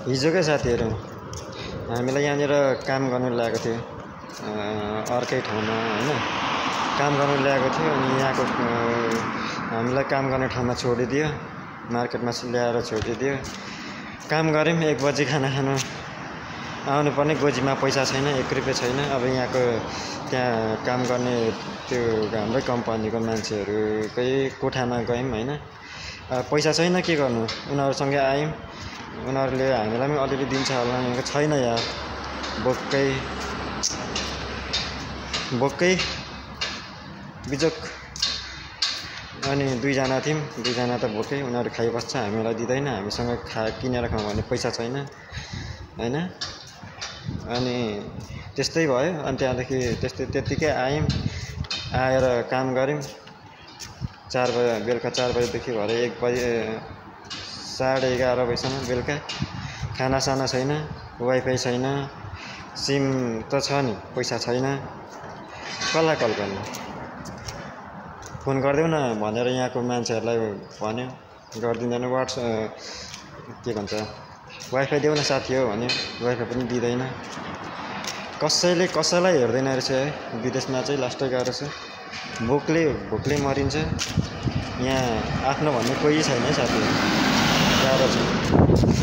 हिजोकै साथीहरू हामीलाई यहाँनिर काम गर्नु ल्याएको थियो अर्कै ठाउँमा होइन काम गर्नु ल्याएको थियो अनि यहाँको हामीलाई काम गर्ने ठाउँमा छोडिदियो मार्केटमा ल्याएर छोडिदियो काम गऱ्यौँ 1 बजी खाना खानु आउनुपर्ने गोजीमा पैसा छैन 1 रुपियाँ छैन अब यहाँको त्यहाँ काम गर्ने त्यो हाम्रै कम्पनीको मान्छेहरूकै कोठामा गयौँ होइन पैसा छैन के गर्नु उनीहरूसँगै आयौँ उनीहरूले हामीलाई पनि अलिअलि दिन्छ होला छैन यार बोक्कै बिजोक अनि 2 जना थियौँ 2 जना त बोकै उनीहरू खाइबस्छ हामीलाई दिँदैन हामीसँग किनेर खाउँ भने पैसा छैन होइन अनि त्यस्तै भयो अनि त्यहाँदेखि त्यतिकै आयौँ आएर काम गऱ्यौँ 4 बजे बेलुका 4 बजेदेखि भएर 1 बजे 11:30 बजीसम्म बेलुका खानासाना छैन वाइफाई छैन सिम त छ नि पैसा छैन कसलाई कल गर्ने फोन गरिदेऊ न भनेर यहाँको मान्छेहरूलाई भन्यो गरिदिँदैन के भन्छ वाइफाई देऊ न साथी हो भन्यो वाइफाई पनि दिँदैन कसैलाई हेर्दैन रहेछ है विदेशमा चाहिँ लास्टै गएर चाहिँ भोकले मरिन्छ यहाँ आफ्नो भन्ने कोही छैन है साथी गाह्रो छ।